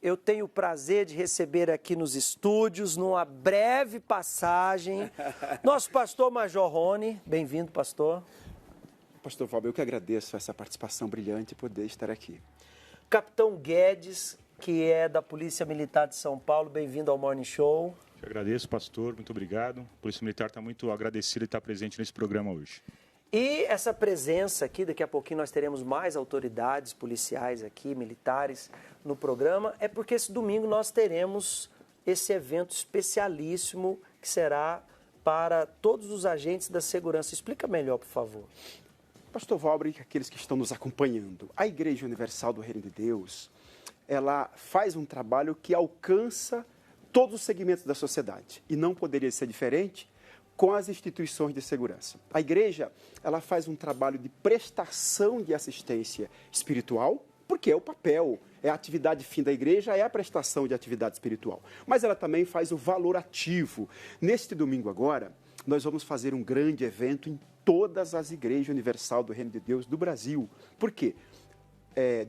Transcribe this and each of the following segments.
Eu tenho o prazer de receber aqui nos estúdios, numa breve passagem, nosso pastor Major Rony. Bem-vindo, pastor. Pastor Fábio, eu que agradeço essa participação brilhante e poder estar aqui. Capitão Guedes, que é da Polícia Militar de São Paulo, bem-vindo ao Morning Show. Eu agradeço, pastor, muito obrigado. A Polícia Militar está muito agradecida de estar presente nesse programa hoje. E essa presença aqui, daqui a pouquinho nós teremos mais autoridades policiais aqui, militares, no programa, é porque esse domingo nós teremos esse evento especialíssimo que será para todos os agentes da segurança. Explica melhor, por favor. Pastor Valbre, aqueles que estão nos acompanhando, a Igreja Universal do Reino de Deus, ela faz um trabalho que alcança todos os segmentos da sociedade e não poderia ser diferente com as instituições de segurança. A igreja, ela faz um trabalho de prestação de assistência espiritual, porque é o papel, é a atividade fim da igreja, é a prestação de atividade espiritual. Mas ela também faz o valor ativo. Neste domingo agora, nós vamos fazer um grande evento em todas as igrejas universal do Reino de Deus do Brasil. Por quê?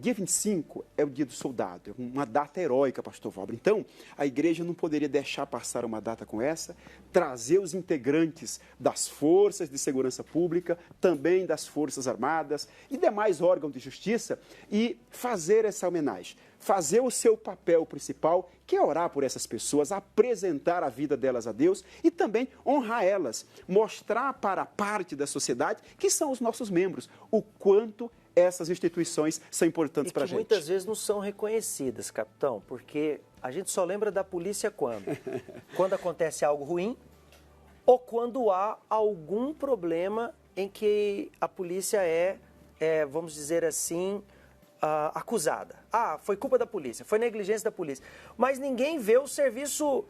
Dia 25 é o dia do soldado, é uma data heróica, pastor Valbre. Então, a igreja não poderia deixar passar uma data com essa, trazer os integrantes das forças de segurança pública, também das Forças Armadas e demais órgãos de justiça e fazer essa homenagem, fazer o seu papel principal, que é orar por essas pessoas, apresentar a vida delas a Deus e também honrar elas, mostrar para a parte da sociedade, que são os nossos membros, o quanto essas instituições são importantes para a gente. Muitas vezes não são reconhecidas, capitão, porque a gente só lembra da polícia quando? Quando acontece algo ruim ou quando há algum problema em que a polícia vamos dizer assim, acusada. Foi culpa da polícia, foi negligência da polícia. Mas ninguém vê o serviço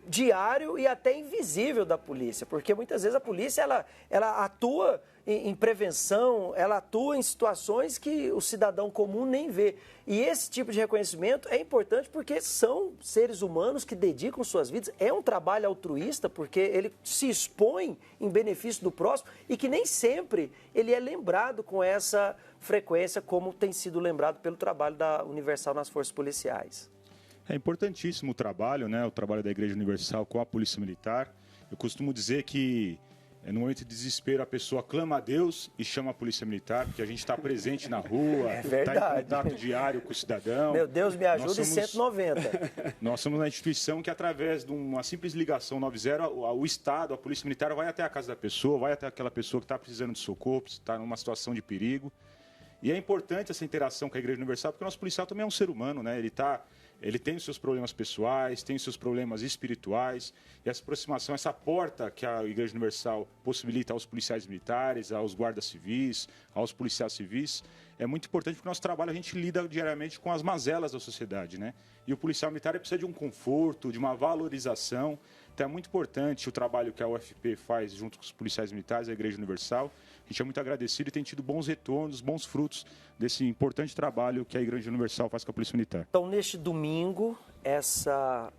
diário e até invisível da polícia, porque muitas vezes a polícia ela atua em prevenção, ela atua em situações que o cidadão comum nem vê. E esse tipo de reconhecimento é importante porque são seres humanos que dedicam suas vidas, é um trabalho altruísta, porque ele se expõe em benefício do próximo e que nem sempre ele é lembrado com essa frequência como tem sido lembrado pelo trabalho da Universal nas forças policiais. É importantíssimo o trabalho, né? O trabalho da Igreja Universal com a Polícia Militar. Eu costumo dizer que no momento de desespero a pessoa clama a Deus e chama a Polícia Militar, porque a gente está presente na rua, está em contato diário com o cidadão. Meu Deus, me ajuda em 190. Nós somos uma instituição que, através de uma simples ligação 90, o Estado, a Polícia Militar, vai até a casa da pessoa, vai até aquela pessoa que está precisando de socorro, está numa situação de perigo. E é importante essa interação com a Igreja Universal, porque o nosso policial também é um ser humano, né? Ele tem os seus problemas pessoais, tem os seus problemas espirituais, e essa aproximação, essa porta que a Igreja Universal possibilita aos policiais militares, aos guardas civis, aos policiais civis, é muito importante porque o nosso trabalho a gente lida diariamente com as mazelas da sociedade, né? E o policial militar precisa de um conforto, de uma valorização. Então é muito importante o trabalho que a UFP faz junto com os policiais militares, a Igreja Universal. A gente é muito agradecido e tem tido bons retornos, bons frutos desse importante trabalho que a Igreja Universal faz com a Polícia Militar. Então, neste domingo, essa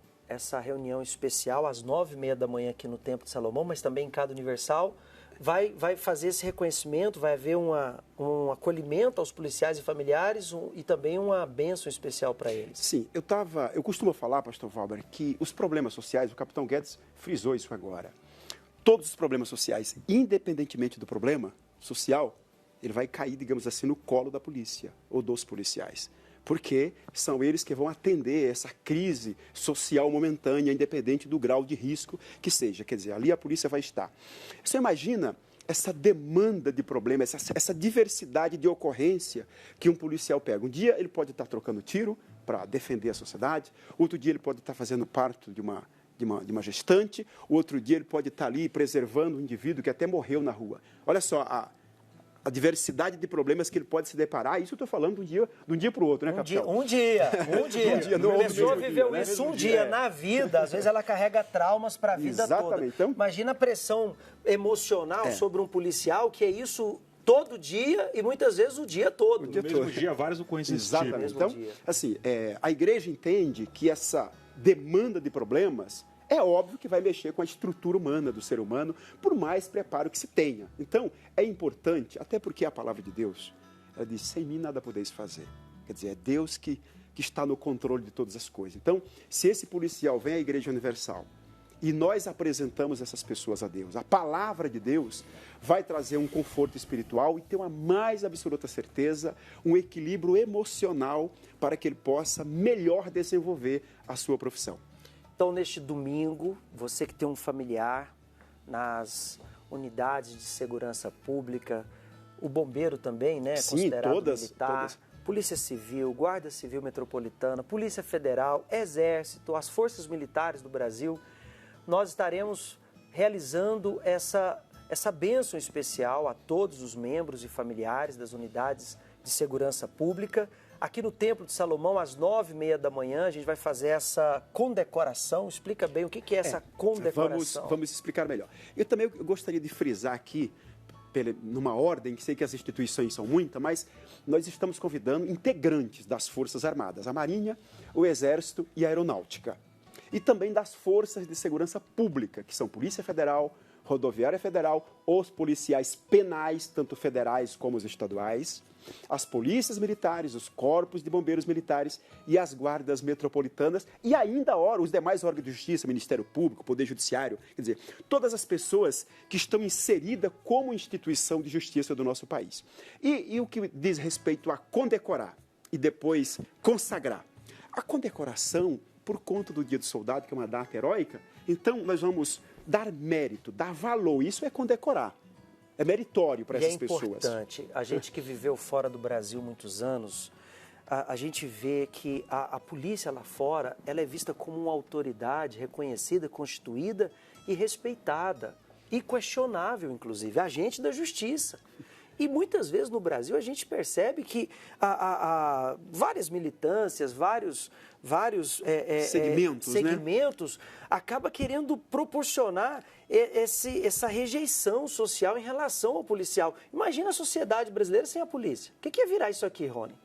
reunião especial, às 9h30 da manhã aqui no Templo de Salomão, mas também em cada Universal, vai fazer esse reconhecimento, vai haver um acolhimento aos policiais e familiares e também uma bênção especial para eles. Sim, eu costumo falar, pastor Valber, que os problemas sociais, o capitão Guedes frisou isso agora, todos os problemas sociais, independentemente do problema social, ele vai cair, digamos assim, no colo da polícia ou dos policiais. Porque são eles que vão atender essa crise social momentânea, independente do grau de risco que seja. Quer dizer, ali a polícia vai estar. Você imagina essa demanda de problemas, essa diversidade de ocorrência que um policial pega. Um dia ele pode estar trocando tiro para defender a sociedade, outro dia ele pode estar fazendo parto de uma gestante, outro dia ele pode estar ali preservando um indivíduo que até morreu na rua. Olha só a diversidade de problemas que ele pode se deparar. Isso eu estou falando de um dia para o outro, né, capitão? Um dia. A pessoa viveu isso um dia na vida. Às vezes ela carrega traumas para a vida toda. Então, imagina a pressão emocional sobre um policial, que é isso todo dia e muitas vezes o dia todo. No mesmo dia, várias ocorrências. Exatamente. Então, assim, a igreja entende que essa demanda de problemas é óbvio que vai mexer com a estrutura humana do ser humano, por mais preparo que se tenha. Então, é importante, até porque a palavra de Deus, ela diz, sem mim nada podeis fazer. Quer dizer, é Deus que que está no controle de todas as coisas. Então, se esse policial vem à Igreja Universal e nós apresentamos essas pessoas a Deus, a palavra de Deus vai trazer um conforto espiritual e ter uma mais absoluta certeza, um equilíbrio emocional para que ele possa melhor desenvolver a sua profissão. Então, neste domingo, você que tem um familiar nas unidades de segurança pública, o bombeiro também, né? Sim, considerado todas, militar, todas. Polícia Civil, Guarda Civil Metropolitana, Polícia Federal, Exército, as Forças Militares do Brasil, nós estaremos realizando essa bênção especial a todos os membros e familiares das unidades de segurança pública. Aqui no Templo de Salomão, às 9h30 da manhã, a gente vai fazer essa condecoração. Explica bem o que é essa condecoração. Vamos explicar melhor. Eu também gostaria de frisar aqui, numa ordem, que sei que as instituições são muitas, mas nós estamos convidando integrantes das Forças Armadas, a Marinha, o Exército e a Aeronáutica. E também das Forças de Segurança Pública, que são Polícia Federal, Rodoviária Federal, os policiais penais, tanto federais como os estaduais, as polícias militares, os corpos de bombeiros militares e as guardas metropolitanas e ainda os demais órgãos de justiça, Ministério Público, Poder Judiciário, quer dizer, todas as pessoas que estão inseridas como instituição de justiça do nosso país. E o que diz respeito a condecorar e depois consagrar. A condecoração, por conta do Dia do Soldado, que é uma data heróica, então nós vamos dar mérito, dar valor, isso é condecorar. É meritório para essas pessoas. É importante. A gente que viveu fora do Brasil muitos anos, a gente vê que a polícia lá fora, ela é vista como uma autoridade reconhecida, constituída e respeitada. E questionável, inclusive, agente da justiça. E muitas vezes no Brasil a gente percebe que várias militâncias, vários segmentos né? acaba querendo proporcionar essa rejeição social em relação ao policial. Imagina a sociedade brasileira sem a polícia. O que ia virar isso aqui, Rony?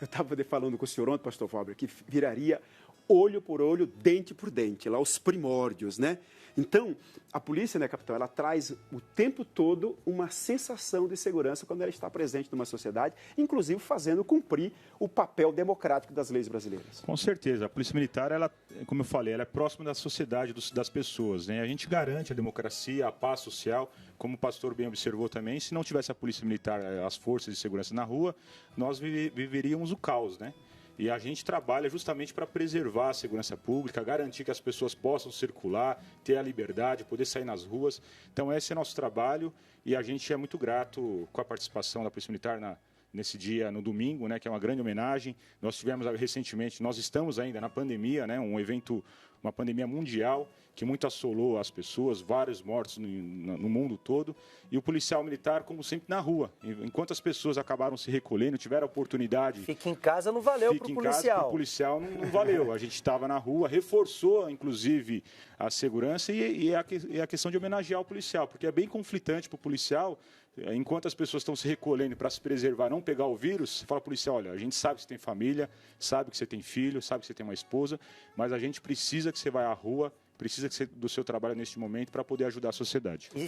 Eu estava falando com o senhor ontem, pastor Fábio, que viraria olho por olho, dente por dente, lá os primórdios, né? Então, a polícia, né, capitão, ela traz o tempo todo uma sensação de segurança quando ela está presente numa sociedade, inclusive fazendo cumprir o papel democrático das leis brasileiras. Com certeza. A Polícia Militar, ela, como eu falei, ela é próxima da sociedade, das pessoas, né? A gente garante a democracia, a paz social, como o pastor bem observou também. Se não tivesse a Polícia Militar, as forças de segurança na rua, nós viveríamos o caos, né? E a gente trabalha justamente para preservar a segurança pública, garantir que as pessoas possam circular, ter a liberdade, poder sair nas ruas. Então, esse é nosso trabalho e a gente é muito grato com a participação da Polícia Militar nesse dia, no domingo, né, que é uma grande homenagem. Nós tivemos recentemente, nós estamos ainda na pandemia, né, um evento, uma pandemia mundial que muito assolou as pessoas, vários mortos no mundo todo, e o policial militar, como sempre, na rua. Enquanto as pessoas acabaram se recolhendo, tiveram a oportunidade... Fica em casa não valeu para o policial. Fica em casa para o policial não valeu. A gente estava na rua, reforçou, inclusive, a segurança e a questão de homenagear o policial, porque é bem conflitante para o policial. Enquanto as pessoas estão se recolhendo para se preservar, não pegar o vírus, você fala, policial, olha, a gente sabe que você tem família, sabe que você tem filho, sabe que você tem uma esposa, mas a gente precisa que você vá à rua, precisa do seu trabalho neste momento para poder ajudar a sociedade. E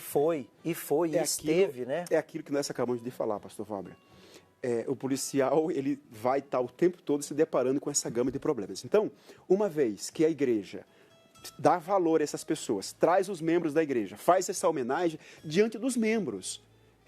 esteve, né? É aquilo que nós acabamos de falar, pastor Fábio. O policial, ele vai estar o tempo todo se deparando com essa gama de problemas. Então, uma vez que a igreja dá valor a essas pessoas, traz os membros da igreja, faz essa homenagem diante dos membros,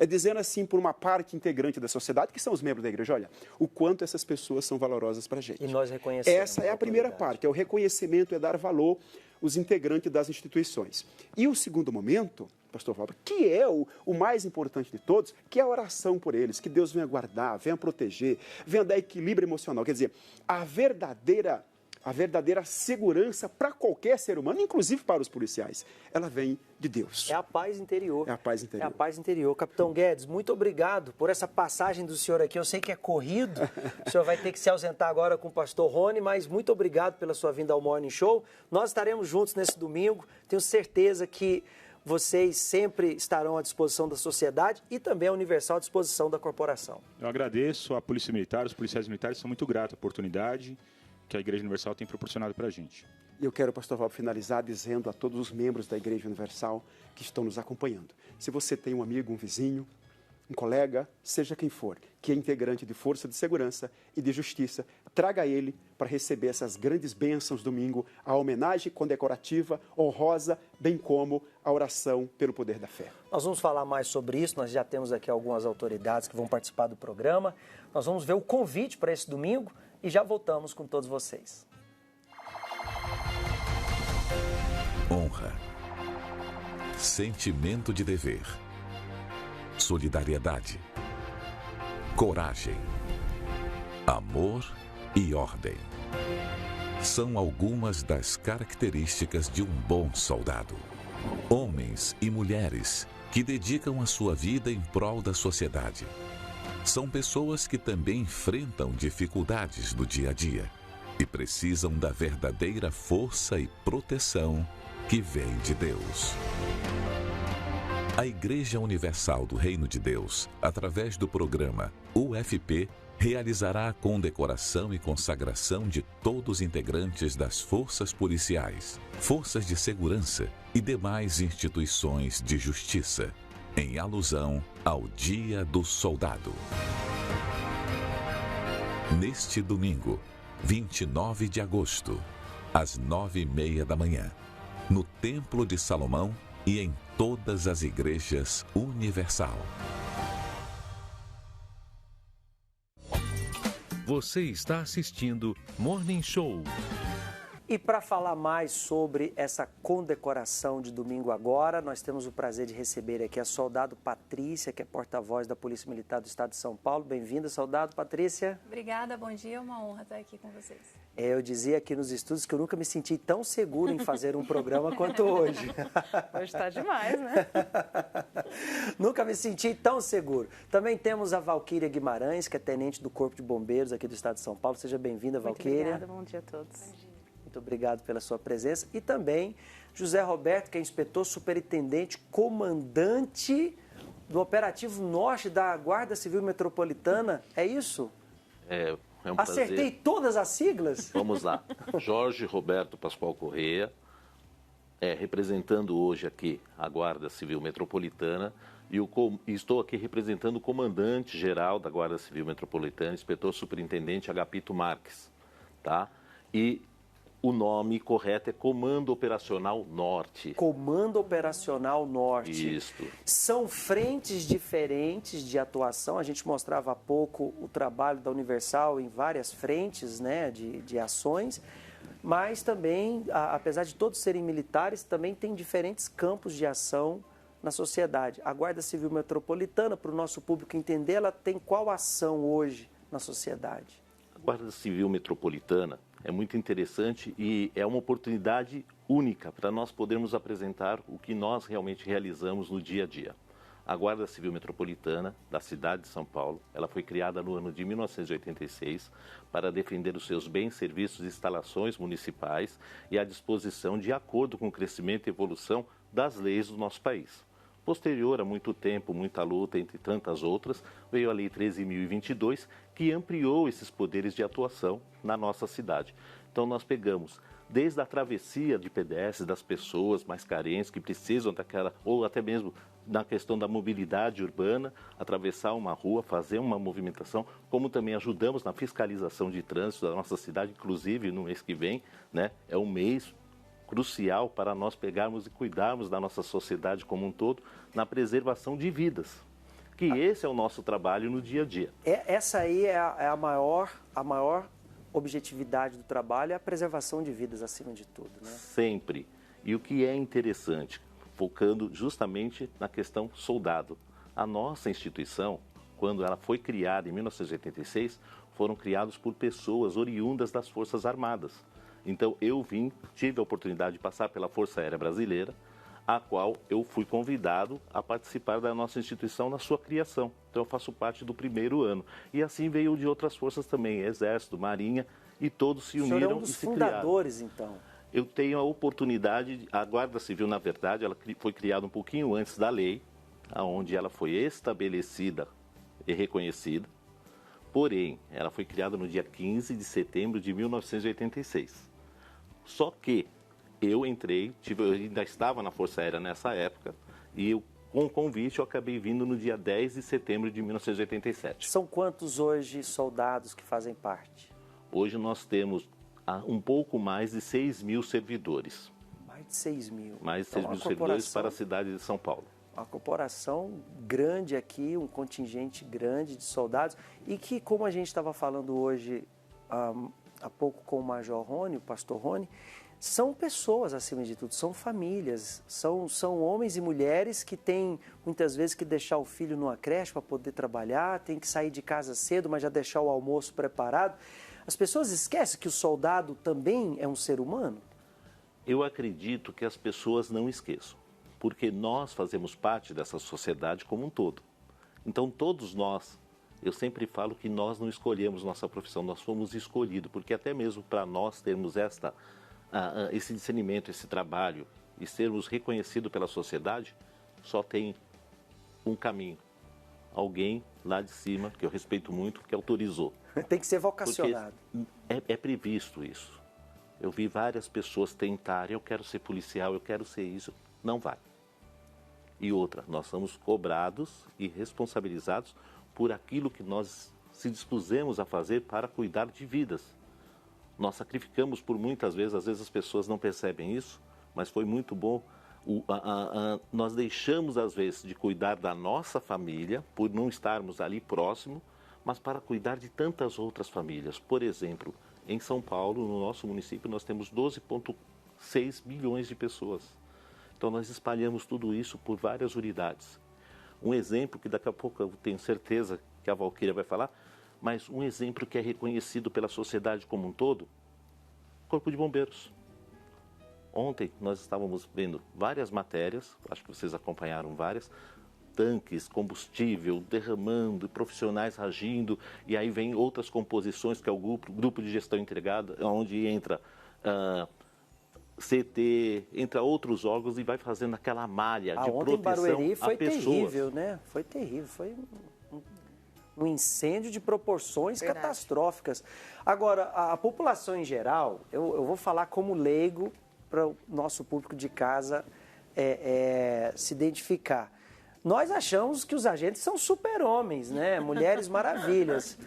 dizendo assim por uma parte integrante da sociedade, que são os membros da igreja, olha, o quanto essas pessoas são valiosas para a gente. E nós reconhecemos. Essa é a primeira parte, é o reconhecimento, é dar valor aos integrantes das instituições. E o segundo momento, pastor Fábio, que é o mais importante de todos, que é a oração por eles, que Deus venha guardar, venha proteger, venha dar equilíbrio emocional, quer dizer, a verdadeira segurança para qualquer ser humano, inclusive para os policiais, ela vem de Deus. É a paz interior. É a paz interior. É a paz interior. Capitão Guedes, muito obrigado por essa passagem do senhor aqui. Eu sei que é corrido, o senhor vai ter que se ausentar agora com o pastor Rony, mas muito obrigado pela sua vinda ao Morning Show. Nós estaremos juntos nesse domingo. Tenho certeza que vocês sempre estarão à disposição da sociedade e também a Universal à disposição da corporação. Eu agradeço à Polícia Militar, os policiais militares são muito gratos à oportunidade que a Igreja Universal tem proporcionado para a gente. Eu quero, pastor Fábio, finalizar dizendo a todos os membros da Igreja Universal que estão nos acompanhando. Se você tem um amigo, um vizinho, um colega, seja quem for, que é integrante de força de segurança e de justiça, traga ele para receber essas grandes bênçãos domingo, a homenagem condecorativa, honrosa, bem como a oração pelo poder da fé. Nós vamos falar mais sobre isso, nós já temos aqui algumas autoridades que vão participar do programa. Nós vamos ver o convite para esse domingo e já voltamos com todos vocês. Honra, sentimento de dever, solidariedade, coragem, amor e ordem. São algumas das características de um bom soldado. Homens e mulheres que dedicam a sua vida em prol da sociedade. São pessoas que também enfrentam dificuldades do dia a dia e precisam da verdadeira força e proteção que vem de Deus. A Igreja Universal do Reino de Deus, através do programa UFP, realizará a condecoração e consagração de todos os integrantes das forças policiais, forças de segurança e demais instituições de justiça, em alusão ao Dia do Soldado. Neste domingo, 29 de agosto, às 9h30 da manhã, no Templo de Salomão e em todas as igrejas Universal. Você está assistindo Morning Show. E para falar mais sobre essa condecoração de domingo agora, nós temos o prazer de receber aqui a soldado Patrícia, que é porta-voz da Polícia Militar do Estado de São Paulo. Bem-vinda, soldado Patrícia. Obrigada, bom dia, é uma honra estar aqui com vocês. Eu dizia aqui nos estúdios que eu nunca me senti tão seguro em fazer um programa quanto hoje. Hoje está demais, né? Nunca me senti tão seguro. Também temos a Valquíria Guimarães, que é tenente do Corpo de Bombeiros aqui do Estado de São Paulo. Seja bem-vinda, Valquíria. Muito obrigada, bom dia a todos. Bom dia. Muito obrigado pela sua presença. E também José Roberto, que é inspetor superintendente, comandante do Operativo Norte da Guarda Civil Metropolitana. É isso? É um Acertei prazer. todas as siglas? Vamos lá. Jorge Roberto Pascoal Correia, representando hoje aqui a Guarda Civil Metropolitana, e estou aqui representando o comandante-geral da Guarda Civil Metropolitana, inspetor superintendente Agapito Marques, tá? E o nome correto é Comando Operacional Norte. Comando Operacional Norte. Isso. São frentes diferentes de atuação. A gente mostrava há pouco o trabalho da Universal em várias frentes, né, de ações, mas também, apesar de todos serem militares, também tem diferentes campos de ação na sociedade. A Guarda Civil Metropolitana, para o nosso público entender, ela tem qual ação hoje na sociedade? A Guarda Civil Metropolitana é muito interessante e é uma oportunidade única para nós podermos apresentar o que nós realmente realizamos no dia a dia. A Guarda Civil Metropolitana da cidade de São Paulo, ela foi criada no ano de 1986 para defender os seus bens, serviços e instalações municipais e à disposição de acordo com o crescimento e evolução das leis do nosso país. Posterior a muito tempo, muita luta, entre tantas outras, veio a Lei 13.022, que ampliou esses poderes de atuação na nossa cidade. Então, nós pegamos desde a travessia de pedestres das pessoas mais carentes que precisam daquela, ou até mesmo na questão da mobilidade urbana, atravessar uma rua, fazer uma movimentação, como também ajudamos na fiscalização de trânsito da nossa cidade, inclusive no mês que vem, né, é um mês crucial para nós pegarmos e cuidarmos da nossa sociedade como um todo na preservação de vidas, que esse é o nosso trabalho no dia a dia. Essa aí é a maior objetividade do trabalho, é a preservação de vidas acima de tudo, né? Sempre. E o que é interessante, focando justamente na questão soldado. A nossa instituição, quando ela foi criada em 1986, foram criados por pessoas oriundas das Forças Armadas. Então, tive a oportunidade de passar pela Força Aérea Brasileira, a qual eu fui convidado a participar da nossa instituição na sua criação. Então, eu faço parte do primeiro ano. E assim veio de outras forças também, Exército, Marinha, e todos se uniram. O senhor é um dos fundadores, então? Eu tenho a oportunidade, a Guarda Civil, na verdade, ela foi criada um pouquinho antes da lei, onde ela foi estabelecida e reconhecida. Porém, ela foi criada no dia 15 de setembro de 1986. Só que eu entrei, eu ainda estava na Força Aérea nessa época, e com o convite eu acabei vindo no dia 10 de setembro de 1987. São quantos hoje soldados que fazem parte? Hoje nós temos um pouco mais de 6 mil servidores. Mais de 6 mil. Mais de 6 mil servidores para a cidade de São Paulo. Uma corporação grande aqui, um contingente grande de soldados e que, como a gente estava falando hoje há pouco com o Major Rony, o Pastor Rony, são pessoas acima de tudo, são famílias, são homens e mulheres que têm muitas vezes que deixar o filho numa creche para poder trabalhar, tem que sair de casa cedo, mas já deixar o almoço preparado. As pessoas esquecem que o soldado também é um ser humano? Eu acredito que as pessoas não esqueçam, porque nós fazemos parte dessa sociedade como um todo. Então, todos nós, eu sempre falo que nós não escolhemos nossa profissão, nós fomos escolhidos, porque até mesmo para nós termos esse discernimento, esse trabalho e sermos reconhecidos pela sociedade, só tem um caminho. Alguém lá de cima, que eu respeito muito, que autorizou. Tem que ser vocacionado. É previsto isso. Eu vi várias pessoas tentarem, eu quero ser policial, eu quero ser isso. Não vai. E outra, nós somos cobrados e responsabilizados por aquilo que nós se dispusemos a fazer para cuidar de vidas. Nós sacrificamos por muitas vezes, às vezes as pessoas não percebem isso, mas foi muito bom. Nós deixamos, às vezes, de cuidar da nossa família, por não estarmos ali próximo, mas para cuidar de tantas outras famílias. Por exemplo, em São Paulo, no nosso município, nós temos 12,6 milhões de pessoas. Então, nós espalhamos tudo isso por várias unidades. Um exemplo que daqui a pouco eu tenho certeza que a Valquíria vai falar, mas um exemplo que é reconhecido pela sociedade como um todo, Corpo de Bombeiros. Ontem nós estávamos vendo várias matérias, acho que vocês acompanharam várias, tanques, combustível, derramando, profissionais agindo, e aí vem outras composições, que é o grupo de gestão integrada, onde entra CT, entra outros órgãos e vai fazendo aquela malha de proteção ontem em Barueri foi a pessoas. Terrível, né? Foi terrível, foi um incêndio de proporções catastróficas. Agora, a população em geral, eu vou falar como leigo para o nosso público de casa se identificar. Nós achamos que os agentes são super-homens, né? Mulheres maravilhas.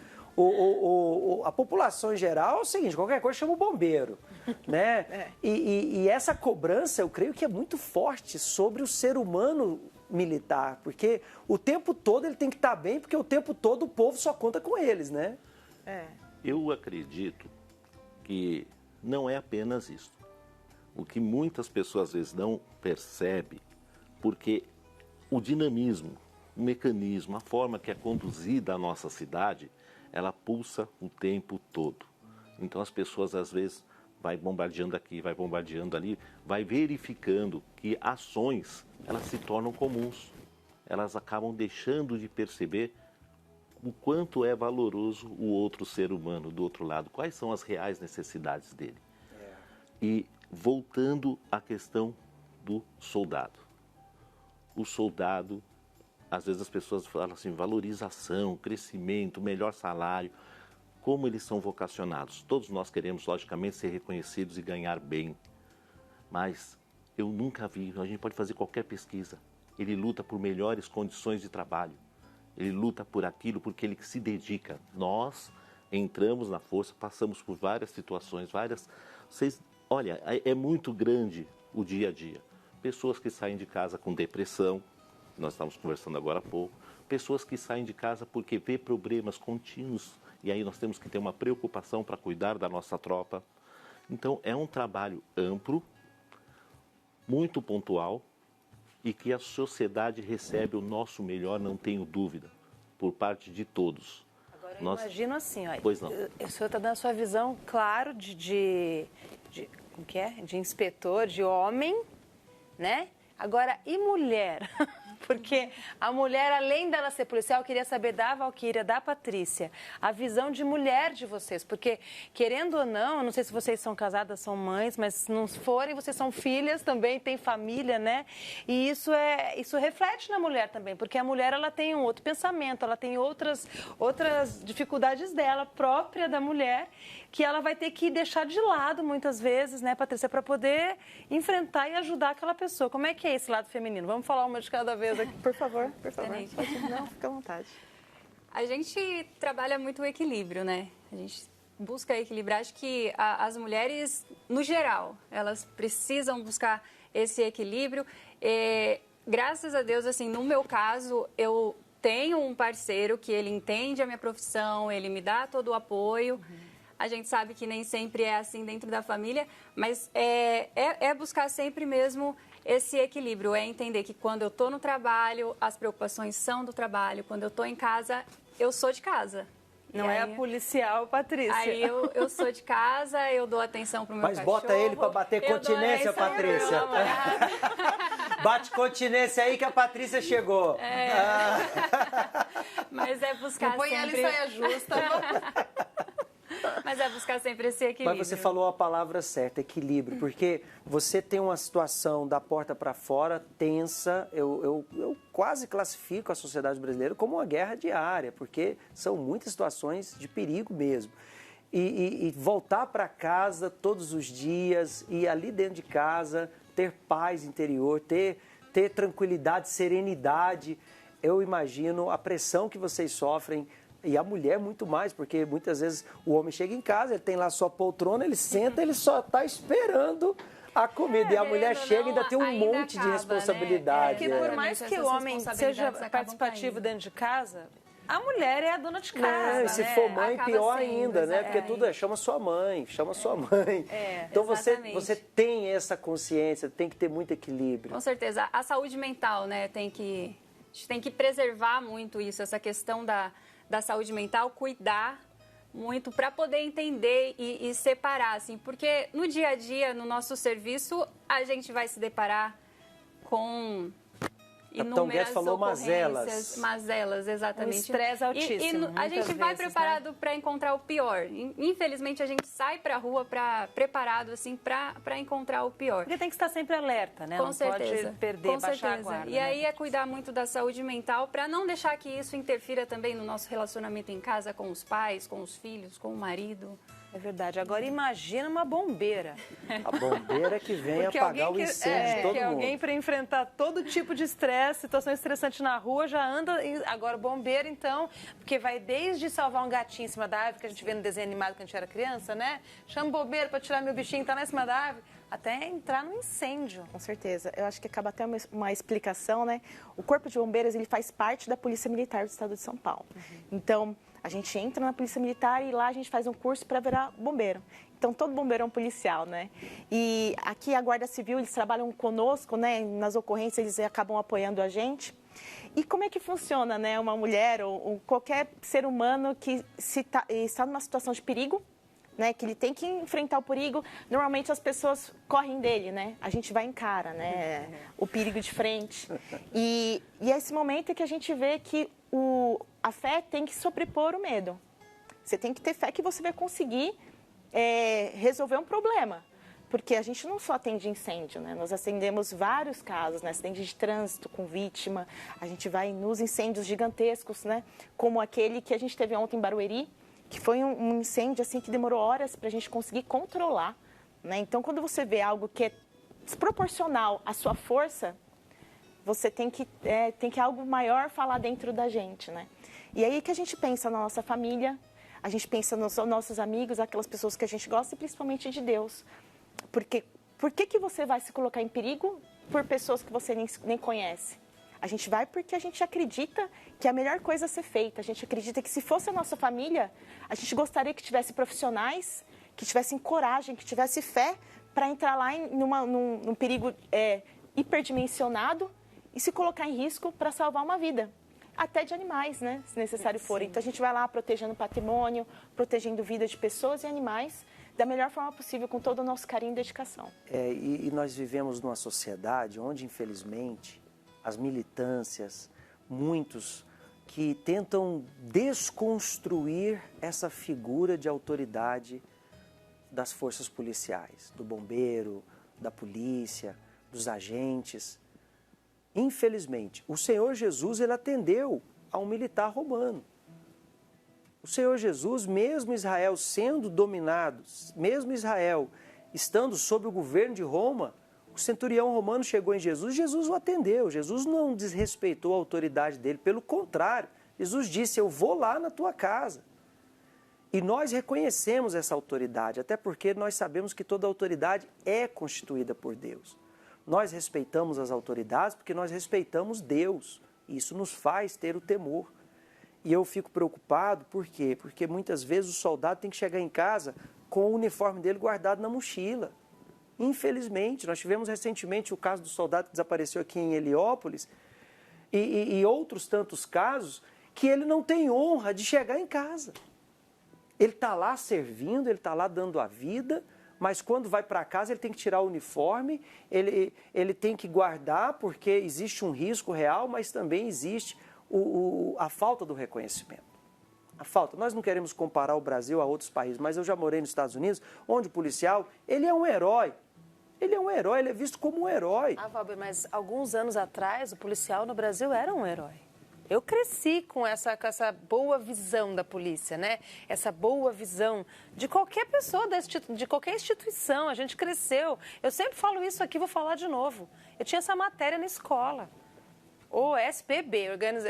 A população em geral é o seguinte, qualquer coisa chama o bombeiro, né? E essa cobrança, eu creio que é muito forte sobre o ser humano militar, porque o tempo todo ele tem que estar bem, porque o tempo todo o povo só conta com eles, né? Eu acredito que não é apenas isso. O que muitas pessoas às vezes não percebem, porque o dinamismo, o mecanismo, a forma que é conduzida a nossa cidade, ela pulsa o tempo todo. Então as pessoas às vezes vai bombardeando aqui, vai bombardeando ali, vai verificando que ações, elas se tornam comuns. Elas acabam deixando de perceber o quanto é valoroso o outro ser humano do outro lado, quais são as reais necessidades dele. E voltando à questão do soldado. O soldado, às vezes as pessoas falam assim, valorização, crescimento, melhor salário, como eles são vocacionados. Todos nós queremos, logicamente, ser reconhecidos e ganhar bem. Mas eu nunca vi, a gente pode fazer qualquer pesquisa, ele luta por melhores condições de trabalho. Ele luta por aquilo porque ele se dedica. Nós entramos na força, passamos por várias situações, olha, é muito grande o dia a dia. Pessoas que saem de casa com depressão, nós estávamos conversando agora há pouco. Pessoas que saem de casa porque vê problemas contínuos e aí nós temos que ter uma preocupação para cuidar da nossa tropa. Então, é um trabalho amplo, muito pontual, e que a sociedade recebe o nosso melhor, não tenho dúvida, por parte de todos. Agora, eu imagino assim, ó, pois não. O senhor está dando a sua visão, claro, como que é? De inspetor, de homem, né? Agora, e mulher? Porque a mulher, além dela ser policial, eu queria saber da Valquíria, da Patrícia, a visão de mulher de vocês. Porque, querendo ou não, eu não sei se vocês são casadas, são mães, mas se não forem, vocês são filhas também, têm família, né? E isso reflete na mulher também, porque a mulher ela tem um outro pensamento, ela tem outras dificuldades dela, própria da mulher, que ela vai ter que deixar de lado muitas vezes, né, Patrícia, para poder enfrentar e ajudar aquela pessoa. Como é que é esse lado feminino? Vamos falar uma de cada vez aqui, por favor. Tenente. Não, fica à vontade. A gente trabalha muito o equilíbrio, né? A gente busca equilibrar. Acho que as mulheres, no geral, elas precisam buscar esse equilíbrio. Graças a Deus, assim, no meu caso, eu tenho um parceiro que ele entende a minha profissão, ele me dá todo o apoio. A gente sabe que nem sempre é assim dentro da família, mas é buscar sempre mesmo esse equilíbrio, é entender que quando eu estou no trabalho, as preocupações são do trabalho, quando eu estou em casa, eu sou de casa. Não é a policial, Patrícia. Aí eu sou de casa, eu dou atenção pro meu cachorro. Mas bota ele para bater continência, Patrícia. Bate continência aí que a Patrícia chegou. Mas é buscar não põe sempre... ela em saia justa. Mas é buscar sempre esse equilíbrio. Mas você falou a palavra certa, equilíbrio, porque você tem uma situação da porta para fora tensa, eu quase classifico a sociedade brasileira como uma guerra diária, porque são muitas situações de perigo mesmo. E voltar para casa todos os dias, e ali dentro de casa, ter paz interior, ter tranquilidade, serenidade, eu imagino a pressão que vocês sofrem. E a mulher muito mais, porque muitas vezes o homem chega em casa, ele tem lá a sua poltrona, ele senta, ele só está esperando a comida. E a mulher chega e ainda tem um monte de responsabilidade. Porque por mais que o homem seja participativo dentro de casa, a mulher é a dona de casa. E se for mãe, pior ainda, né? Porque tudo chama sua mãe. Então você tem essa consciência, tem que ter muito equilíbrio. Com certeza. A saúde mental, né? A gente tem que preservar muito isso, essa questão da saúde mental, cuidar muito para poder entender e separar, assim, porque no dia a dia, no nosso serviço, a gente vai se deparar com inúmeras falou ocorrências, mazelas, exatamente. Um estresse altíssimo. E a gente vai preparado, né, para encontrar o pior. Infelizmente, a gente sai para a rua preparado assim para encontrar o pior. Porque tem que estar sempre alerta, né? Com não certeza. Pode perder, baixar a guarda. E aí é cuidar muito da saúde mental para não deixar que isso interfira também no nosso relacionamento em casa com os pais, com os filhos, com o marido. É verdade. Agora imagina uma bombeira. A bombeira que vem apagar o incêndio de todo mundo. Alguém para enfrentar todo tipo de estresse, situação estressante na rua, já anda... Agora bombeiro, então, porque vai desde salvar um gatinho em cima da árvore, que a gente vê no desenho animado quando a gente era criança, né? Chama o bombeiro para tirar meu bichinho que tá lá em cima da árvore, até entrar no incêndio. Com certeza. Eu acho que acaba até uma explicação, né? O Corpo de Bombeiros, ele faz parte da Polícia Militar do Estado de São Paulo. Então, a gente entra na Polícia Militar e lá a gente faz um curso para virar bombeiro. Então, todo bombeiro é um policial, né? E aqui a Guarda Civil, eles trabalham conosco, né? Nas ocorrências, eles acabam apoiando a gente. E como é que funciona, né? Uma mulher ou qualquer ser humano que está numa situação de perigo, né, que ele tem que enfrentar o perigo, normalmente as pessoas correm dele, né? A gente vai encara, né, o perigo de frente. E é esse momento que a gente vê que a fé tem que sobrepor o medo. Você tem que ter fé que você vai conseguir resolver um problema. Porque a gente não só atende incêndio, né? Nós atendemos vários casos, né? Acidente de trânsito com vítima, a gente vai nos incêndios gigantescos, né? Como aquele que a gente teve ontem em Barueri, que foi um incêndio assim, que demorou horas para a gente conseguir controlar, né? Então, quando você vê algo que é desproporcional à sua força, você tem que algo maior falar dentro da gente, né? E aí que a gente pensa na nossa família, a gente pensa nos nossos amigos, aquelas pessoas que a gente gosta e principalmente de Deus. Porque por que você vai se colocar em perigo por pessoas que você nem conhece? A gente vai porque a gente acredita que é a melhor coisa a ser feita. A gente acredita que se fosse a nossa família, a gente gostaria que tivesse profissionais, que tivessem coragem, que tivesse fé para entrar lá num perigo hiperdimensionado e se colocar em risco para salvar uma vida. Até de animais, né? Se necessário for. Então a gente vai lá protegendo o patrimônio, protegendo vida de pessoas e animais da melhor forma possível, com todo o nosso carinho e dedicação. E nós vivemos numa sociedade onde, infelizmente, as militâncias, muitos que tentam desconstruir essa figura de autoridade das forças policiais, do bombeiro, da polícia, dos agentes. Infelizmente, o Senhor Jesus, ele atendeu a um militar romano. O Senhor Jesus, mesmo Israel sendo dominado, mesmo Israel estando sob o governo de Roma, o centurião romano chegou em Jesus, Jesus o atendeu, Jesus não desrespeitou a autoridade dele, pelo contrário, Jesus disse, eu vou lá na tua casa. E nós reconhecemos essa autoridade, até porque nós sabemos que toda autoridade é constituída por Deus. Nós respeitamos as autoridades porque nós respeitamos Deus. Isso nos faz ter o temor. E eu fico preocupado, por quê? Porque muitas vezes o soldado tem que chegar em casa com o uniforme dele guardado na mochila. Infelizmente, nós tivemos recentemente o caso do soldado que desapareceu aqui em Heliópolis e outros tantos casos que ele não tem honra de chegar em casa. Ele está lá servindo, ele está lá dando a vida, mas quando vai para casa ele tem que tirar o uniforme, ele tem que guardar porque existe um risco real, mas também existe a falta do reconhecimento. A falta. Nós não queremos comparar o Brasil a outros países, mas eu já morei nos Estados Unidos, onde o policial, ele é um herói. Ele é um herói, ele é visto como um herói. Ah, Valber, mas alguns anos atrás, o policial no Brasil era um herói. Eu cresci com essa boa visão da polícia, né? Essa boa visão de qualquer pessoa, de qualquer instituição. A gente cresceu. Eu sempre falo isso aqui, vou falar de novo. Eu tinha essa matéria na escola. O SPB,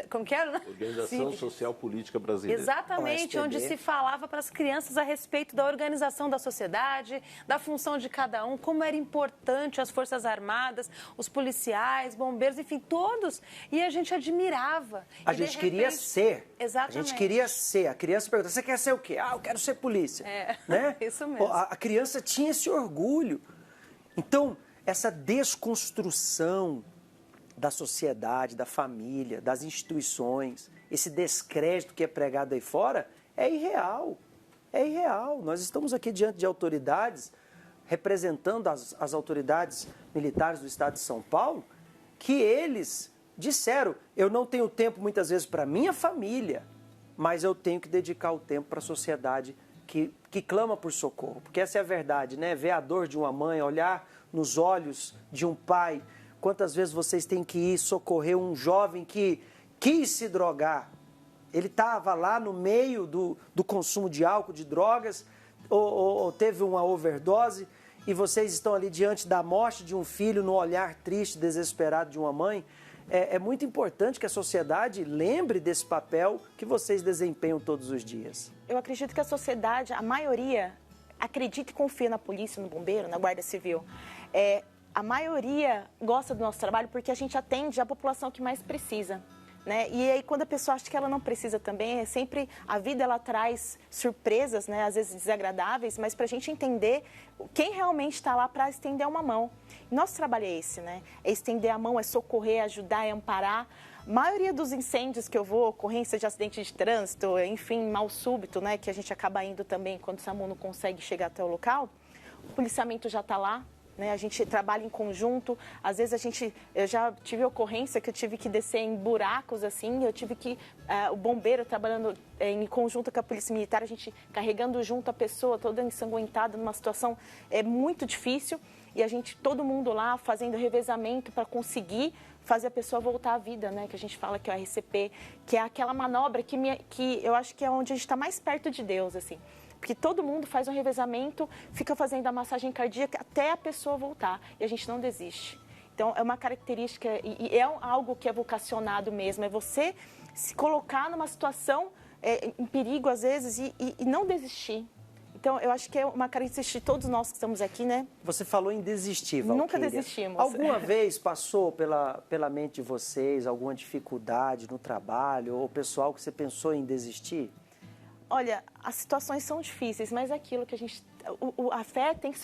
como que era? Organização Social Política Brasileira. Exatamente, onde se falava para as crianças a respeito da organização da sociedade, da função de cada um, como era importante as Forças Armadas, os policiais, bombeiros, enfim, todos. E a gente admirava. A gente queria ser. Exatamente. A gente queria ser. A criança pergunta, você quer ser o quê? Ah, eu quero ser polícia. Né? Isso mesmo. A criança tinha esse orgulho. Então, essa desconstrução da sociedade, da família, das instituições, esse descrédito que é pregado aí fora, é irreal. É irreal. Nós estamos aqui diante de autoridades, representando as autoridades militares do Estado de São Paulo, que eles disseram, eu não tenho tempo muitas vezes para minha família, mas eu tenho que dedicar o tempo para a sociedade que clama por socorro. Porque essa é a verdade, né? Ver a dor de uma mãe, olhar nos olhos de um pai. Quantas vezes vocês têm que ir socorrer um jovem que quis se drogar? Ele estava lá no meio do consumo de álcool, de drogas, ou teve uma overdose, e vocês estão ali diante da morte de um filho, no olhar triste, desesperado de uma mãe. É muito importante que a sociedade lembre desse papel que vocês desempenham todos os dias. Eu acredito que a sociedade, a maioria, acredita e confia na polícia, no bombeiro, na Guarda Civil. A maioria gosta do nosso trabalho porque a gente atende a população que mais precisa, né? E aí quando a pessoa acha que ela não precisa também, sempre a vida ela traz surpresas, né? Às vezes desagradáveis, mas para a gente entender quem realmente está lá para estender uma mão. Nosso trabalho é esse, né? É estender a mão, é socorrer, ajudar, é amparar. A maioria dos incêndios que eu vou, ocorrência de acidente de trânsito, enfim, mal súbito, né? Que a gente acaba indo também quando o SAMU não consegue chegar até o local, o policiamento já está lá. A gente trabalha em conjunto, às vezes eu já tive ocorrência que eu tive que descer em buracos, assim, eu tive que, o bombeiro trabalhando em conjunto com a polícia militar, a gente carregando junto a pessoa toda ensanguentada numa situação muito difícil, e todo mundo lá fazendo revezamento para conseguir fazer a pessoa voltar à vida, né? Que a gente fala que é o RCP, que é aquela manobra que eu acho que é onde a gente está mais perto de Deus, assim. Porque todo mundo faz um revezamento, fica fazendo a massagem cardíaca até a pessoa voltar. E a gente não desiste. Então, é uma característica, e é algo que é vocacionado mesmo. É você se colocar numa situação em perigo, às vezes, e não desistir. Então, eu acho que é uma característica de todos nós que estamos aqui, né? Você falou em desistir, Valquíria. Nunca desistimos. Alguma vez passou pela mente de vocês alguma dificuldade no trabalho, ou pessoal que você pensou em desistir? Olha, as situações são difíceis, mas é aquilo que a fé tem que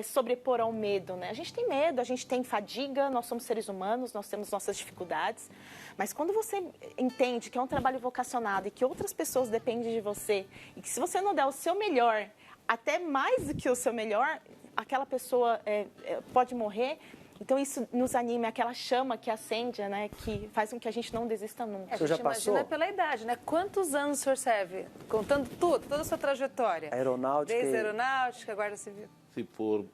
sobrepor ao medo, né? A gente tem medo, a gente tem fadiga, nós somos seres humanos, nós temos nossas dificuldades, mas quando você entende que é um trabalho vocacionado e que outras pessoas dependem de você, e que se você não der o seu melhor, até mais do que o seu melhor, aquela pessoa pode morrer. Então, isso nos anima, aquela chama que acende, né? Que faz com que a gente não desista nunca. A gente imagina pela idade, né? Quantos anos o senhor serve? Contando tudo, toda a sua trajetória. Aeronáutica. Desde aeronáutica, Guarda Civil. Se for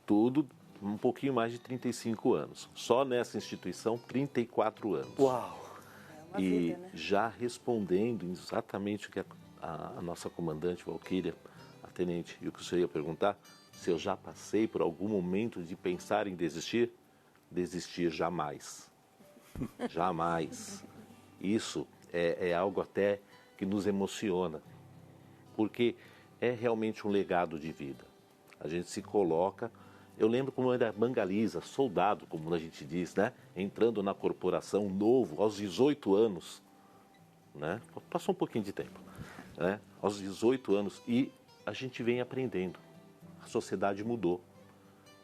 tudo, um pouquinho mais de 35 anos. Só nessa instituição, 34 anos. Uau! É uma vida, né? Já respondendo exatamente o que a nossa comandante, Valquíria, a tenente, e o que o senhor ia perguntar... Se eu já passei por algum momento de pensar em desistir? Desistir jamais. Jamais. Isso é algo até que nos emociona. porque é realmente um legado de vida. A gente se coloca... Eu lembro como era bangaliza, soldado, como a gente diz, né? Entrando na corporação novo, aos 18 anos, né? Passou um pouquinho de tempo, né? Aos 18 anos, e a gente vem aprendendo. A sociedade mudou.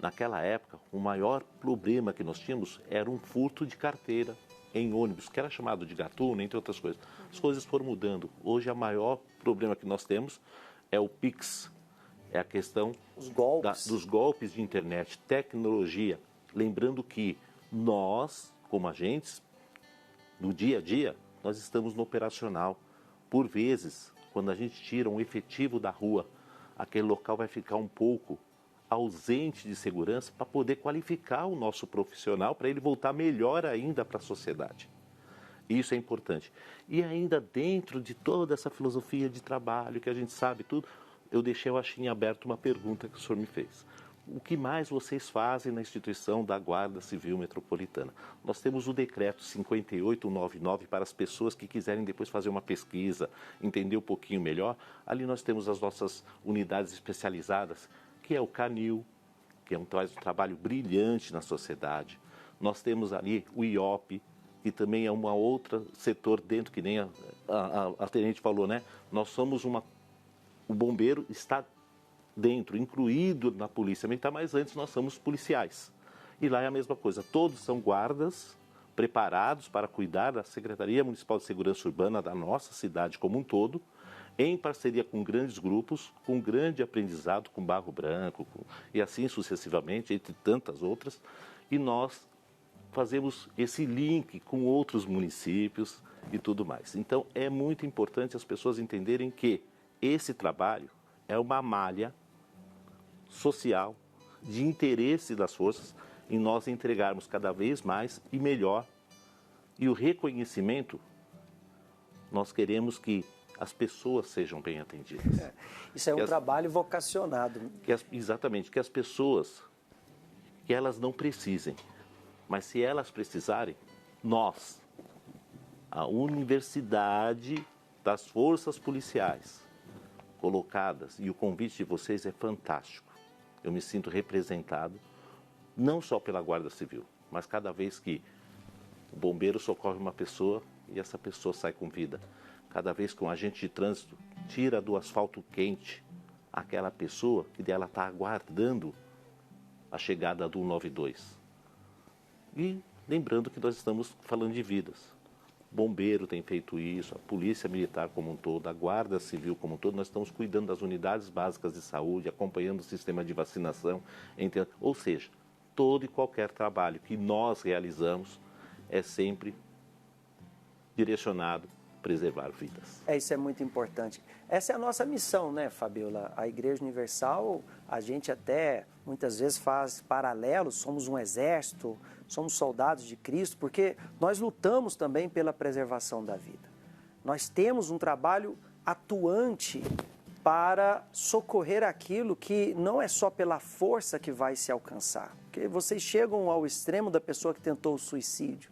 Naquela época, o maior problema que nós tínhamos era um furto de carteira em ônibus, que era chamado de gatuno, entre outras coisas. As coisas foram mudando. Hoje, o maior problema que nós temos é o Pix. É a questão dos golpes de internet, tecnologia. Lembrando que nós, como agentes, no dia a dia, nós estamos no operacional. Por vezes, quando a gente tira um efetivo da rua, aquele local vai ficar um pouco ausente de segurança para poder qualificar o nosso profissional, para ele voltar melhor ainda para a sociedade. Isso é importante. E ainda dentro de toda essa filosofia de trabalho, que a gente sabe tudo, eu deixei, eu achei em aberto uma pergunta que o senhor me fez. O que mais vocês fazem na instituição da Guarda Civil Metropolitana? Nós temos o decreto 5899 para as pessoas que quiserem depois fazer uma pesquisa, entender um pouquinho melhor. Ali nós temos as nossas unidades especializadas, que é o CANIL, que faz um trabalho brilhante na sociedade. Nós temos ali o IOP, que também é uma outra setor dentro, que nem a tenente falou, né? Nós somos o bombeiro está dentro, incluído na polícia militar, mas antes nós somos policiais. E lá é a mesma coisa, todos são guardas preparados para cuidar da Secretaria Municipal de Segurança Urbana da nossa cidade como um todo, em parceria com grandes grupos, com grande aprendizado, com Barro Branco, e assim sucessivamente, entre tantas outras, e nós fazemos esse link com outros municípios e tudo mais. Então, é muito importante as pessoas entenderem que esse trabalho é uma malha social de interesse das forças em nós entregarmos cada vez mais e melhor. E o reconhecimento, nós queremos que as pessoas sejam bem atendidas. Isso é um trabalho vocacionado. Exatamente, que as pessoas, que elas não precisem, mas se elas precisarem, nós, a Universidade das Forças Policiais, colocadas, e o convite de vocês é fantástico. Eu me sinto representado, não só pela Guarda Civil, mas cada vez que o bombeiro socorre uma pessoa e essa pessoa sai com vida. Cada vez que um agente de trânsito tira do asfalto quente aquela pessoa que dela está aguardando a chegada do 192. E lembrando que nós estamos falando de vidas. O bombeiro tem feito isso, a polícia militar como um todo, a guarda civil como um todo, nós estamos cuidando das unidades básicas de saúde, acompanhando o sistema de vacinação, ou seja, todo e qualquer trabalho que nós realizamos é sempre direcionado a preservar vidas. Isso é muito importante. Essa é a nossa missão, né, Fabiola? A Igreja Universal, a gente até muitas vezes faz paralelos, somos um exército, somos soldados de Cristo, porque nós lutamos também pela preservação da vida. Nós temos um trabalho atuante para socorrer aquilo que não é só pela força que vai se alcançar. Porque vocês chegam ao extremo da pessoa que tentou o suicídio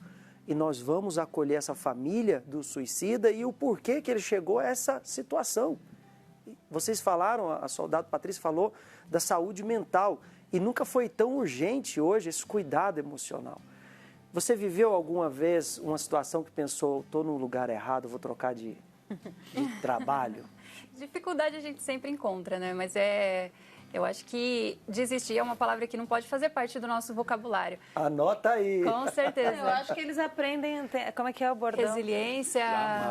e nós vamos acolher essa família do suicida e o porquê que ele chegou a essa situação. Vocês falaram, a soldado Patrícia falou da saúde mental e nunca foi tão urgente hoje esse cuidado emocional. Você viveu alguma vez uma situação que pensou, estou no lugar errado, vou trocar de trabalho? Dificuldade a gente sempre encontra, né? Mas eu acho que desistir é uma palavra que não pode fazer parte do nosso vocabulário. Anota aí. Com certeza. Eu acho que eles aprendem, como é que é o bordão? Resiliência.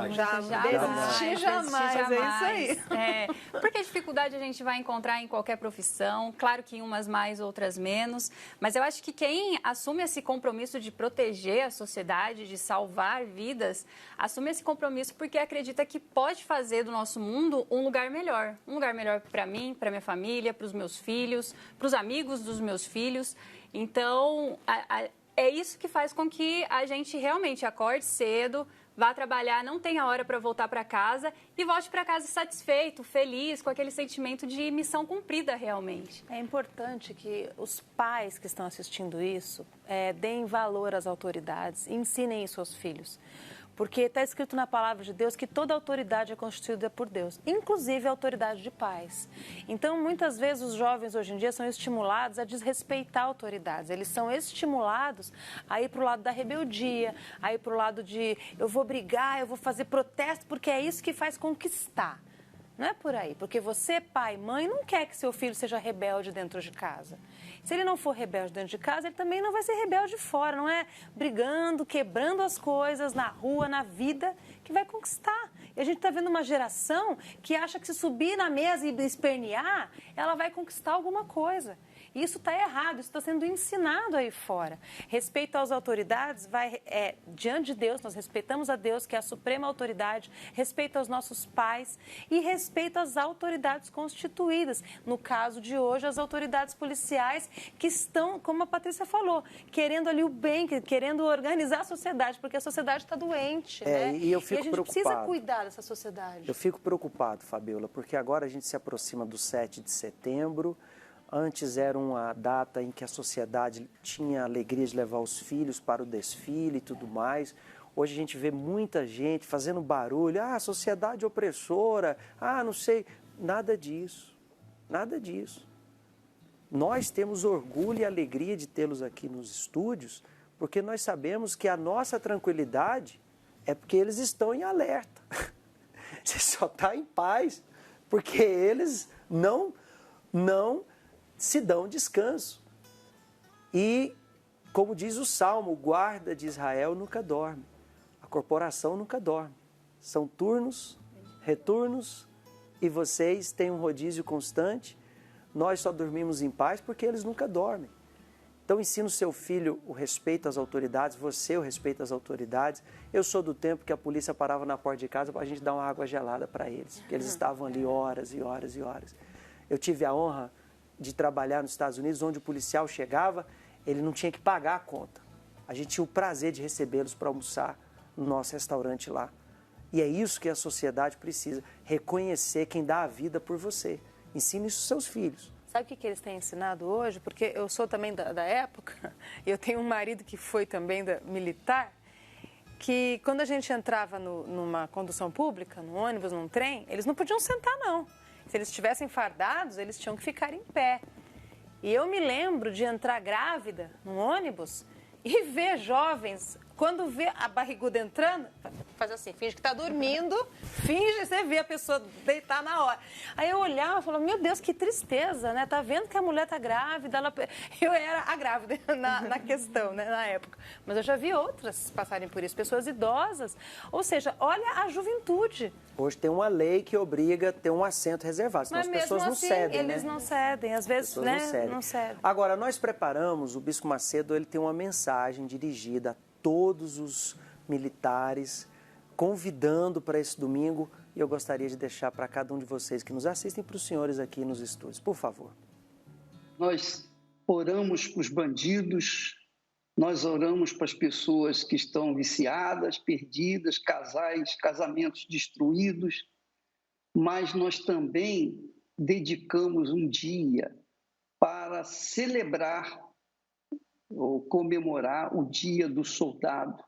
Desistir jamais, é isso aí. Porque a dificuldade a gente vai encontrar em qualquer profissão, claro que umas mais, outras menos, mas eu acho que quem assume esse compromisso de proteger a sociedade, de salvar vidas, assume esse compromisso porque acredita que pode fazer do nosso mundo um lugar melhor para mim, para minha família, para os meus filhos, para os amigos dos meus filhos. Então, é isso que faz com que a gente realmente acorde cedo, vá trabalhar, não tenha hora para voltar para casa e volte para casa satisfeito, feliz, com aquele sentimento de missão cumprida realmente. É importante que os pais que estão assistindo isso deem valor às autoridades, ensinem isso aos filhos. Porque está escrito na palavra de Deus que toda autoridade é constituída por Deus, inclusive a autoridade de pais. Então, muitas vezes, os jovens hoje em dia são estimulados a desrespeitar autoridades. Eles são estimulados a ir para o lado da rebeldia, a ir para o lado de eu vou brigar, eu vou fazer protesto, porque é isso que faz conquistar. Não é por aí, porque você, pai, mãe, não quer que seu filho seja rebelde dentro de casa. Se ele não for rebelde dentro de casa, ele também não vai ser rebelde fora, não é brigando, quebrando as coisas na rua, na vida, que vai conquistar. E a gente está vendo uma geração que acha que se subir na mesa e espernear, ela vai conquistar alguma coisa. E isso está errado, isso está sendo ensinado aí fora. Respeito às autoridades diante de Deus, nós respeitamos a Deus, que é a suprema autoridade, respeito aos nossos pais e respeito às autoridades constituídas. No caso de hoje, as autoridades policiais que estão, como a Patrícia falou, querendo ali o bem, querendo organizar a sociedade, porque a sociedade está doente, né? E eu fico a gente preocupado. precisa cuidar dessa sociedade. Eu fico preocupado, Fabiola, porque agora a gente se aproxima do 7 de setembro. Antes era uma data em que a sociedade tinha a alegria de levar os filhos para o desfile e tudo mais. Hoje a gente vê muita gente fazendo barulho. Ah, sociedade opressora. Ah, não sei. Nada disso. Nada disso. Nós temos orgulho e alegria de tê-los aqui nos estúdios, porque nós sabemos que a nossa tranquilidade é porque eles estão em alerta. Você só está em paz porque eles não se dão descanso. E, como diz o Salmo, o guarda de Israel nunca dorme. A corporação nunca dorme. São turnos, retornos, e vocês têm um rodízio constante. Nós só dormimos em paz porque eles nunca dormem. Então, ensina o seu filho o respeito às autoridades, você o respeito às autoridades. Eu sou do tempo que a polícia parava na porta de casa para a gente dar uma água gelada para eles, porque eles estavam ali horas e horas e horas. Eu tive a honra de trabalhar nos Estados Unidos, onde o policial chegava, ele não tinha que pagar a conta. A gente tinha o prazer de recebê-los para almoçar no nosso restaurante lá. E é isso que a sociedade precisa, reconhecer quem dá a vida por você. Ensine isso aos seus filhos. Sabe o que eles têm ensinado hoje? Porque eu sou também da época, e eu tenho um marido que foi também militar, que quando a gente entrava numa condução pública, num ônibus, num trem, eles não podiam sentar, não. Se eles estivessem fardados, eles tinham que ficar em pé. E eu me lembro de entrar grávida num ônibus e ver jovens, quando vê a barriguda entrando, faz assim, finge que está dormindo, você vê a pessoa deitar na hora. Aí eu olhava e falava, meu Deus, que tristeza, né? Tá vendo que a mulher tá grávida? Eu era a grávida na questão, né? Na época. Mas eu já vi outras passarem por isso, pessoas idosas. Ou seja, olha a juventude. Hoje tem uma lei que obriga a ter um assento reservado, senão as pessoas não cedem, eles não cedem, às vezes, né? Não cedem. Agora, nós preparamos, o Bispo Macedo, ele tem uma mensagem dirigida a todos os militares, convidando para esse domingo, e eu gostaria de deixar para cada um de vocês que nos assistem, para os senhores aqui nos estúdios, por favor. Nós oramos para os bandidos, nós oramos para as pessoas que estão viciadas, perdidas, casamentos destruídos, mas nós também dedicamos um dia para celebrar ou comemorar o Dia do Soldado,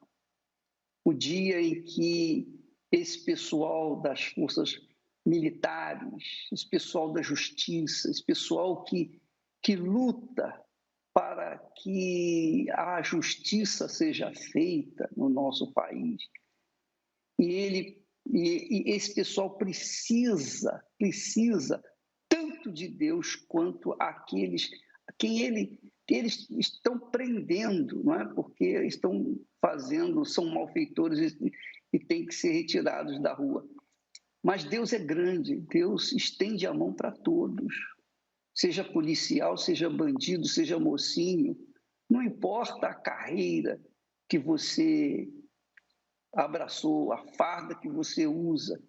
o dia em que esse pessoal das forças militares, esse pessoal da justiça, esse pessoal que luta para que a justiça seja feita no nosso país. E esse pessoal precisa tanto de Deus quanto aqueles que eles estão prendendo, não é? Porque estão são malfeitores e têm que ser retirados da rua. Mas Deus é grande, Deus estende a mão para todos, seja policial, seja bandido, seja mocinho, não importa a carreira que você abraçou, a farda que você usa,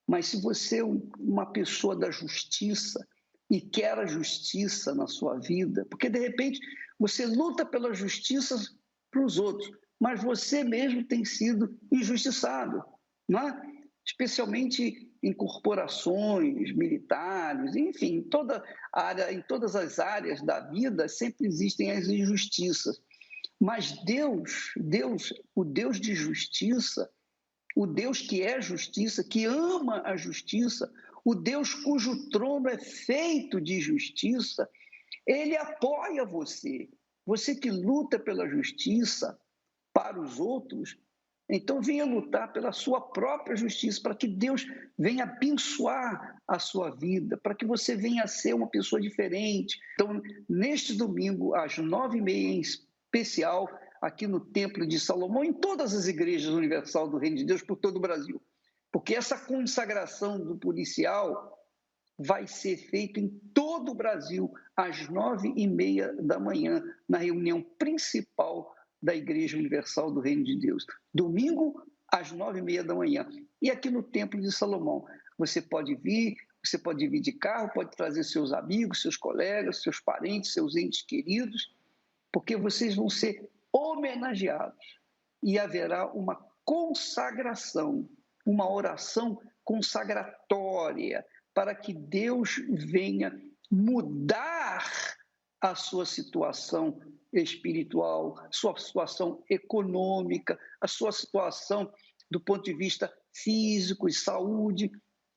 mas se você é uma pessoa da justiça e quer a justiça na sua vida, porque de repente você luta pela justiça para os outros, mas você mesmo tem sido injustiçado, não é? Especialmente em corporações militares, enfim, em todas as áreas da vida sempre existem as injustiças. Mas Deus, o Deus de justiça, o Deus que é justiça, que ama a justiça, o Deus cujo trono é feito de justiça, ele apoia você. Você que luta pela justiça para os outros, então venha lutar pela sua própria justiça, para que Deus venha abençoar a sua vida, para que você venha a ser uma pessoa diferente. Então, neste domingo, às 9h30 em especial, aqui no Templo de Salomão, em todas as igrejas universal do Reino de Deus, por todo o Brasil. Porque essa consagração do policial vai ser feita em todo o Brasil, às 9h30 da manhã, na reunião principal da Igreja Universal do Reino de Deus. Domingo, às 9h30 da manhã. E aqui no Templo de Salomão, você pode vir de carro, pode trazer seus amigos, seus colegas, seus parentes, seus entes queridos, porque vocês vão ser homenageados. E haverá uma consagração, uma oração consagratória, para que Deus venha mudar a sua situação espiritual, sua situação econômica, a sua situação do ponto de vista físico e saúde.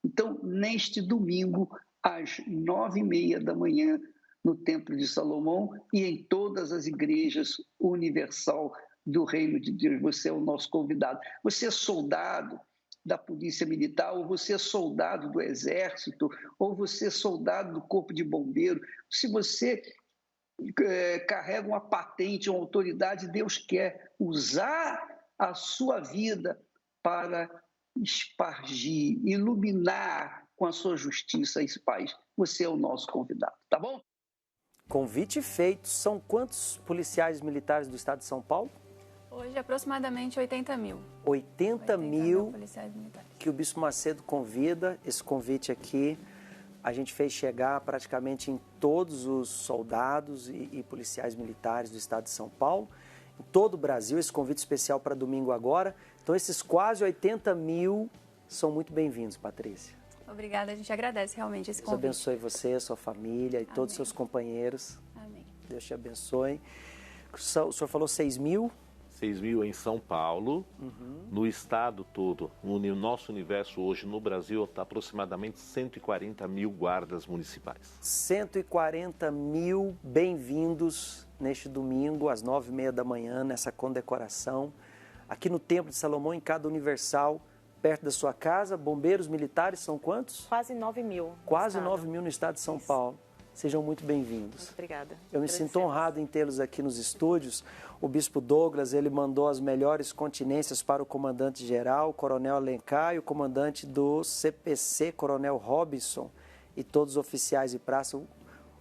Então, neste domingo, às 9h30 da manhã, no Templo de Salomão e em todas as igrejas universal do Reino de Deus. Você é o nosso convidado. Você é soldado da Polícia Militar, ou você é soldado do Exército, ou você é soldado do Corpo de Bombeiro. Se você carrega uma patente, uma autoridade, Deus quer usar a sua vida para espargir, iluminar com a sua justiça esse país. Você é o nosso convidado, tá bom? Convite feito. São quantos policiais militares do estado de São Paulo? Hoje, aproximadamente 80 mil. 80 mil policiais militares. Que o Bispo Macedo convida. Esse convite aqui a gente fez chegar praticamente em todos os soldados e policiais militares do estado de São Paulo, em todo o Brasil, esse convite especial para domingo agora. Então, esses quase 80 mil são muito bem-vindos, Patrícia. Obrigada, a gente agradece realmente esse convite. Deus abençoe você, sua família e todos os seus companheiros. Amém. Deus te abençoe. O senhor falou 6 mil? 6 mil em São Paulo, no estado todo. No nosso universo hoje, no Brasil, está aproximadamente 140 mil guardas municipais. 140 mil bem-vindos neste domingo, às 9h30 da manhã, nessa condecoração. Aqui no Templo de Salomão, em cada Universal, perto da sua casa. Bombeiros militares são quantos? Quase 9 mil. Quase 9 mil no estado de São Paulo. Sejam muito bem-vindos. Muito obrigada. Eu me sinto honrado em tê-los aqui nos estúdios. O Bispo Douglas, ele mandou as melhores continências para o comandante-geral, o Coronel Alencar, e o comandante do CPC, Coronel Robinson, e todos os oficiais de praça. O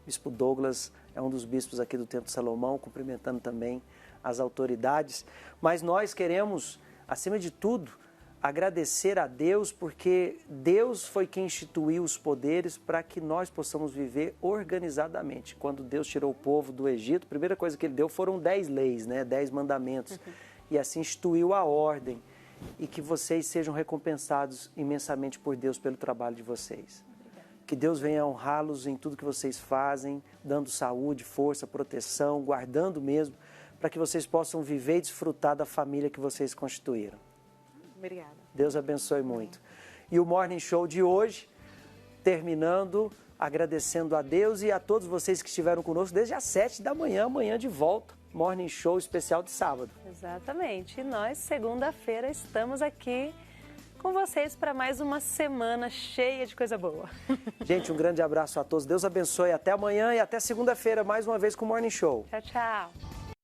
Bispo Douglas é um dos bispos aqui do Templo de Salomão, cumprimentando também as autoridades. Mas nós queremos, acima de tudo, agradecer a Deus, porque Deus foi quem instituiu os poderes para que nós possamos viver organizadamente. Quando Deus tirou o povo do Egito, a primeira coisa que Ele deu foram 10 leis, 10 mandamentos. E assim instituiu a ordem. E que vocês sejam recompensados imensamente por Deus pelo trabalho de vocês. Que Deus venha honrá-los em tudo que vocês fazem, dando saúde, força, proteção, guardando mesmo, para que vocês possam viver e desfrutar da família que vocês constituíram. Obrigada. Deus abençoe muito. E o Morning Show de hoje, terminando, agradecendo a Deus e a todos vocês que estiveram conosco desde as 7 da manhã, amanhã de volta. Morning Show especial de sábado. Exatamente. E nós, segunda-feira, estamos aqui com vocês para mais uma semana cheia de coisa boa. Gente, um grande abraço a todos. Deus abençoe. Até amanhã e até segunda-feira, mais uma vez com o Morning Show. Tchau, tchau.